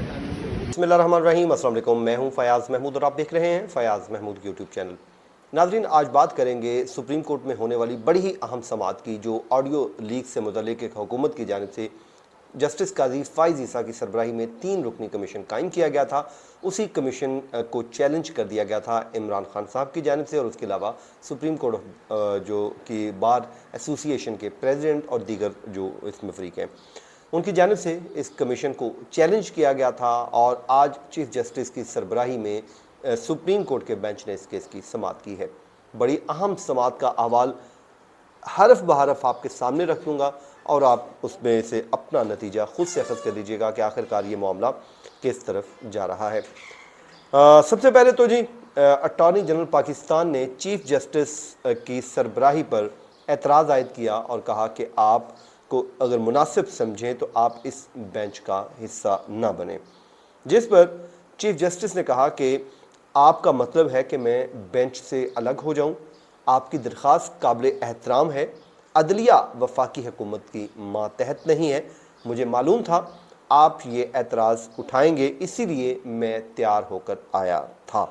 बिस्मिल्लाहिर्रहमानिर्रहीम, अस्सलाम वालेकुम। मैं हूं फयाज़ महमूद और आप देख रहे हैं फयाज़ महमूद यूट्यूब चैनल। नाज़रीन, आज बात करेंगे सुप्रीम कोर्ट में होने वाली बड़ी ही अहम समाअत की, जो ऑडियो लीक से मुतल्लिक़ एक हुकूमत की जानिब से जस्टिस काजी फ़ाइज़ ईसा की सरबराही में 3 रुकनी कमीशन कायम किया गया था। उसी कमीशन को चैलेंज कर दिया गया था इमरान खान साहब की जानिब से, और उसके अलावा सुप्रीम कोर्ट जो कि बार एसोसिएशन के प्रेसिडेंट और दीगर जो इसमें फ़रीक हैं, उनकी जानिब से इस कमीशन को चैलेंज किया गया था। और आज चीफ जस्टिस की सरबराही में सुप्रीम कोर्ट के बेंच ने इस केस की समाअत की है। बड़ी अहम समाअत का अहवाल हरफ बहरफ आपके सामने रखूँगा और आप उसमें से अपना नतीजा खुद से अखज़ कर लीजिएगा कि आखिरकार ये मामला किस तरफ जा रहा है। सबसे पहले तो जी, अटॉर्नी जनरल पाकिस्तान ने चीफ जस्टिस की सरबराही पर एतराज़ आयद किया और कहा कि आप को अगर मुनासिब समझें तो आप इस बेंच का हिस्सा ना बने, जिस पर चीफ जस्टिस ने कहा कि आपका मतलब है कि मैं बेंच से अलग हो जाऊं। आपकी दरख्वास्त काबिल एहतराम है, अदलिया वफाकी हुकूमत की मातहत नहीं है। मुझे मालूम था आप ये एतराज़ उठाएंगे, इसीलिए मैं तैयार होकर आया था।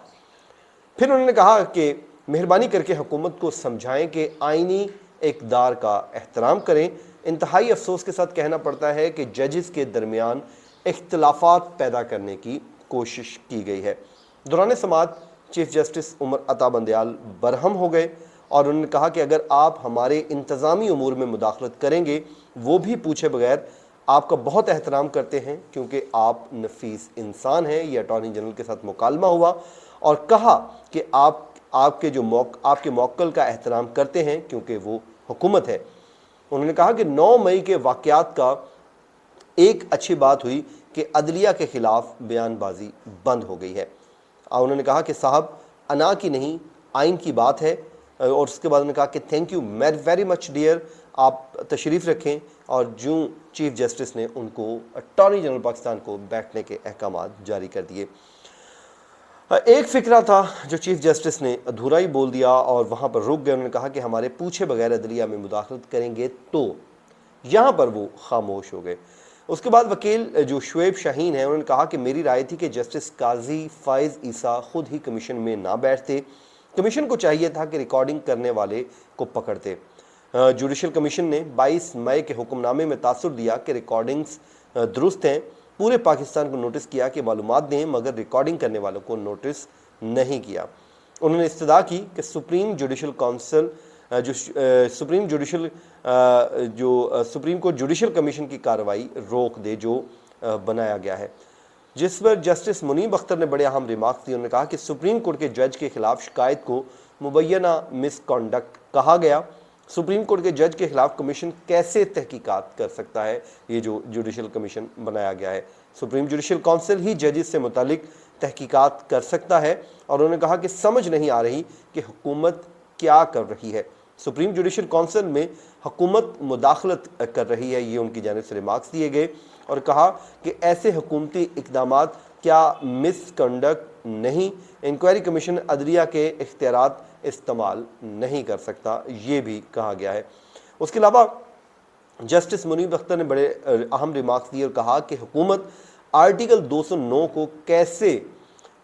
फिर उन्होंने कहा कि मेहरबानी करके हुकूमत को समझाएं कि आइनी इक़दार का एहतराम करें। इंतहाई अफसोस के साथ कहना पड़ता है कि जजेस के दरमियान इख्तलाफात पैदा करने की कोशिश की गई है। दौरान समाअत चीफ जस्टिस उमर अता बंदयाल बरहम हो गए और उन्होंने कहा कि अगर आप हमारे इंतज़ामी उमूर में मुदाखलत करेंगे, वो भी पूछे बगैर, आपका बहुत एहतराम करते हैं क्योंकि आप नफीस इंसान हैं। ये अटॉर्नी जनरल के साथ मुकालमा हुआ और कहा कि आपके मौक़िल का एहतराम करते हैं क्योंकि वो हुकूमत है। उन्होंने कहा कि 9 मई के वाक़यात का एक अच्छी बात हुई कि अदलिया के ख़िलाफ़ बयानबाजी बंद हो गई है। उन्होंने कहा कि साहब, अना की नहीं आइन की बात है। और उसके बाद उन्होंने कहा कि thank you very much dear, आप तशरीफ़ रखें। और जो चीफ जस्टिस ने उनको अटॉर्नी जनरल पाकिस्तान को बैठने के अहकामात जारी कर दिए। एक फ़िक्रा था जो चीफ जस्टिस ने अधूरा ही बोल दिया और वहाँ पर रुक गए। उन्होंने कहा कि हमारे पूछे बगैर अदलिया में मुदाखलत करेंगे, तो यहाँ पर वो खामोश हो गए। उसके बाद वकील जो शुएब शाहीन है, उन्होंने कहा कि मेरी राय थी कि जस्टिस काजी फ़ाइज़ ईसा खुद ही कमीशन में ना बैठते। कमीशन को चाहिए था कि रिकॉर्डिंग करने वाले को पकड़ते। जुडिशल कमीशन ने 22 मई के हुक्मनामे में तासुर दिया कि रिकॉर्डिंग्स दुरुस्त हैं। पूरे पाकिस्तान को नोटिस किया कि मालूमात दें, मगर रिकॉर्डिंग करने वालों को नोटिस नहीं किया। उन्होंने इस्तदा की कि supreme judicial council supreme court judicial commission की कार्रवाई रोक दे जो बनाया गया है, जिस पर जस्टिस मुनीब अख्तर ने बड़े अहम रिमार्क्स दिए। उन्होंने कहा कि सुप्रीम कोर्ट के जज के खिलाफ शिकायत को मुबैना मिसकॉन्डक्ट कहा गया। सुप्रीम कोर्ट के जज के खिलाफ कमीशन कैसे तहकीकात कर सकता है? ये जो जुडिशल कमीशन बनाया गया है, सुप्रीम जुडिशल काउंसिल ही जजेस से मुतालिक तहकीकात कर सकता है। और उन्होंने कहा कि समझ नहीं आ रही कि हुकूमत क्या कर रही है। सुप्रीम जुडिशल काउंसिल में हुकूमत मुदाखलत कर रही है, ये उनकी जानिब से रिमार्क्स दिए गए। और कहा कि ऐसे हुकूमती इक़दामात क्या मिसकंडक्ट नहीं, इंक्वायरी कमीशन अदलिया के इख्तियारात इस्तेमाल नहीं कर सकता, ये भी कहा गया है। उसके अलावा जस्टिस मुनीब अख्तर ने बड़े अहम रिमार्क्स दिए और कहा कि हुकूमत आर्टिकल 209 को कैसे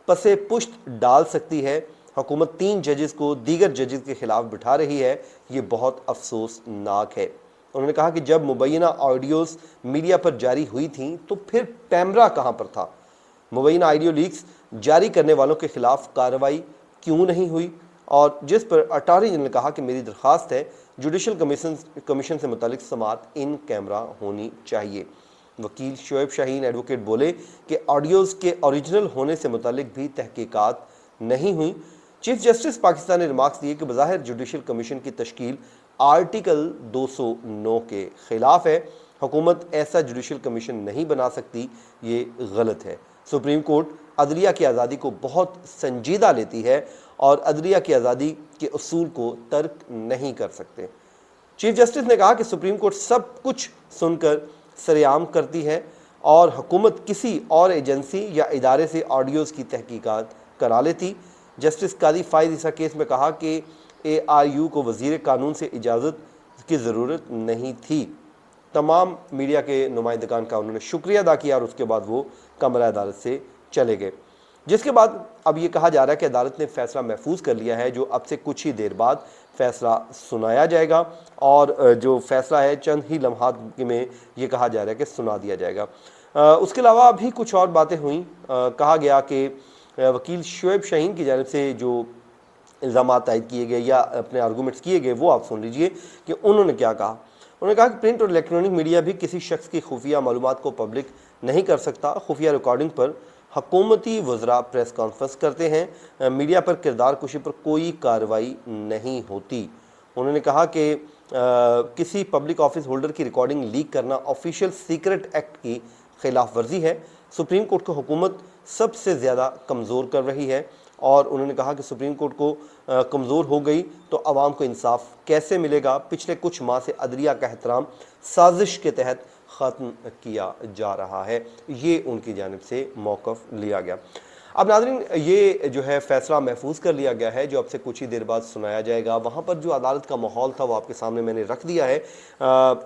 पसे पुश्त डाल सकती है। हुकूमत 3 जजेस को दीगर जजेस के खिलाफ बिठा रही है, ये बहुत अफसोसनाक है। उन्होंने कहा कि जब मुबैना ऑडियोज़ मीडिया पर जारी हुई थी तो फिर पैमरा कहाँ पर था? मुबैना ऑडियो लीक्स जारी करने वालों के खिलाफ कार्रवाई क्यों नहीं हुई? और जिस पर अटॉर्नी जनरल ने कहा कि मेरी दरख्वास्त है जुडिशल कमीशन से मुतालिक समाअत इन कैमरा होनी चाहिए। वकील शुएब शाहीन एडवोकेट बोले कि ऑडियोज़ के ओरिजिनल होने से मुतालिक भी तहकीकात नहीं हुई। चीफ जस्टिस पाकिस्तान ने रिमार्क्स दिए कि बज़ाहिर जुडिशल कमीशन की तश्कील आर्टिकल 209 के ख़िलाफ़ है। हुकूमत ऐसा जुडिशल कमीशन नहीं बना सकती, ये गलत है। सुप्रीम कोर्ट अदलिया की आज़ादी को बहुत संजीदा लेती है और अदलिया की आज़ादी के उसूल को तर्क नहीं कर सकते। चीफ जस्टिस ने कहा कि सुप्रीम कोर्ट सब कुछ सुनकर सरेआम करती है और हुकूमत किसी और एजेंसी या इदारे से ऑडियोज़ की तहकीकात करा लेती। जस्टिस काजी फ़ाइज़ ईसा केस में कहा कि ARU को वज़ीर कानून से इजाज़त की ज़रूरत नहीं थी। तमाम मीडिया के नुमाइंदगान का उन्होंने शुक्रिया अदा किया और उसके बाद वो कमरा अदालत से चले गए। जिसके बाद अब ये कहा जा रहा है कि अदालत ने फैसला महफूज कर लिया है, जो अब से कुछ ही देर बाद फैसला सुनाया जाएगा और जो फैसला है चंद ही लम्हात में ये कहा जा रहा है कि सुना दिया जाएगा। उसके अलावा भी कुछ और बातें हुई। कहा गया कि वकील शुएब शाहीन की जानिब से जो इल्ज़ाम तायद किए गए या अपने आर्गूमेंट्स किए गए वो आप सुन लीजिए कि उन्होंने क्या कहा। उन्होंने कहा कि प्रिंट और इलेक्ट्रॉनिक मीडिया भी किसी शख्स की खुफिया मालूमात को पब्लिक नहीं कर सकता। खुफिया रिकॉर्डिंग पर हुकूमती वज़रा प्रेस कॉन्फ्रेंस करते हैं, मीडिया पर किरदार कुशी पर कोई कार्रवाई नहीं होती। उन्होंने कहा कि किसी पब्लिक ऑफिस होल्डर की रिकॉर्डिंग लीक करना ऑफिशियल सीक्रेट एक्ट की खिलाफ वर्जी है। सुप्रीम कोर्ट को हुकूमत सबसे ज़्यादा कमज़ोर कर रही है और उन्होंने कहा कि सुप्रीम कोर्ट को कमज़ोर हो गई तो आवाम को इंसाफ कैसे मिलेगा। पिछले कुछ माह से अदलिया का एहतराम साजिश के तहत ख़त्म किया जा रहा है, ये उनकी जानिब से मौक़िफ़ लिया गया। अब नाज़रीन, ये जो है फ़ैसला महफूज कर लिया गया है, जो अब से कुछ ही देर बाद सुनाया जाएगा। वहाँ पर जो अदालत का माहौल था वो आपके सामने मैंने रख दिया है।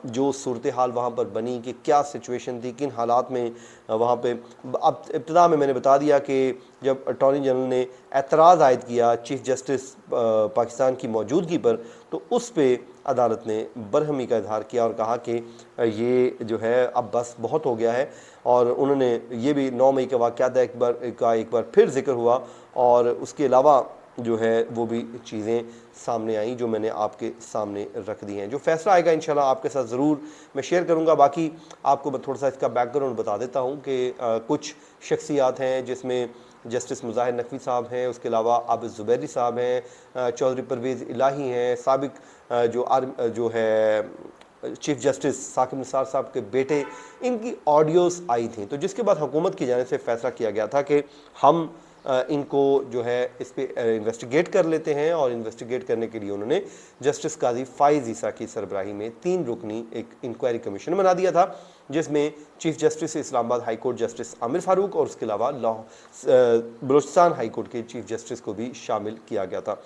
जो सूरत हाल वहाँ पर बनी कि क्या सिचुएशन थी, किन हालात में वहाँ पे, अब इब्तिदा में मैंने बता दिया कि जब अटॉर्नी जनरल ने एतराज़ आयद किया चीफ़ जस्टिस पाकिस्तान की मौजूदगी पर, तो उस पर अदालत ने बरहमी का इजहार किया और कहा कि ये जो है अब बस बहुत हो गया है। और उन्होंने ये भी 9 मई के वाक़यात एक बार फिर जिक्र हुआ और उसके अलावा जो है वो भी चीज़ें सामने आई जो मैंने आपके सामने रख दी हैं। जो फ़ैसला आएगा इंशाल्लाह आपके साथ ज़रूर मैं शेयर करूंगा। बाकी आपको मैं थोड़ा सा इसका बैकग्राउंड बता देता हूं कि कुछ शख्सियात हैं जिसमें जस्टिस मुज़ाहिर नकवी साहब हैं, उसके अलावा आबिद ज़ुबैरी साहब हैं, चौधरी परवेज़ इलाही हैं, साबिक जो है चीफ़ जस्टिस साकिब निसार साहब के बेटे, इनकी ऑडियोज़ आई थी। तो जिसके बाद हुकूमत की जानिब से फ़ैसला किया गया था कि हम इनको जो है इस पर इन्वेस्टिगेट कर लेते हैं और इन्वेस्टिगेट करने के लिए उन्होंने जस्टिस काजी फ़ाइज़ ईसा की सरबराही में 3 रुकनी एक इंक्वायरी कमीशन बना दिया था, जिसमें chief justice Islamabad high court justice Aamir Farooq और उसके अलावा बलूचिस्तान हाई कोर्ट के चीफ़ जस्टिस को भी शामिल किया गया था।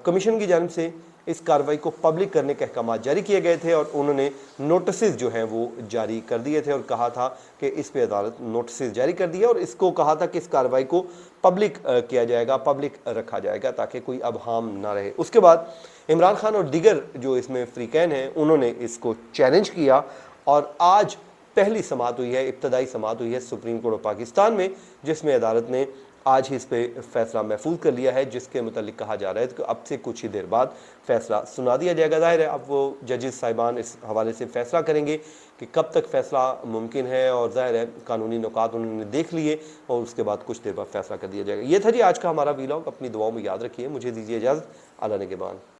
कमीशन की जानिब से इस कार्रवाई को पब्लिक करने के अहकाम जारी किए गए थे और उन्होंने नोटिस जो हैं वो जारी कर दिए थे और कहा था कि इस पे अदालत नोटिस जारी कर दिए और इसको कहा था कि इस कार्रवाई को पब्लिक किया जाएगा, पब्लिक रखा जाएगा ताकि कोई अबहाम ना रहे। उसके बाद इमरान खान और दीगर जो इसमें फ्रीकैन हैं उन्होंने इसको चैलेंज किया और आज पहली समाअत हुई है, इब्तदाई समाअत हुई है सुप्रीम कोर्ट ऑफ पाकिस्तान में, जिसमें अदालत ने आज ही इस पे फैसला महफूज कर लिया है, जिसके मुतालिक कहा जा रहा है कि अब से कुछ ही देर बाद फैसला सुना दिया जाएगा। ज़ाहिर है अब वो जजेस साहिबान इस हवाले से फैसला करेंगे कि कब तक फैसला मुमकिन है और ज़ाहिर है कानूनी नुकात उन्होंने देख लिए और उसके बाद कुछ देर बाद फैसला कर दिया जाएगा। ये था जी आज का हमारा वीलॉग। अपनी दुआओं में याद रखिए। मुझे दीजिए इजाज़त। अल्लाह ने के बाद।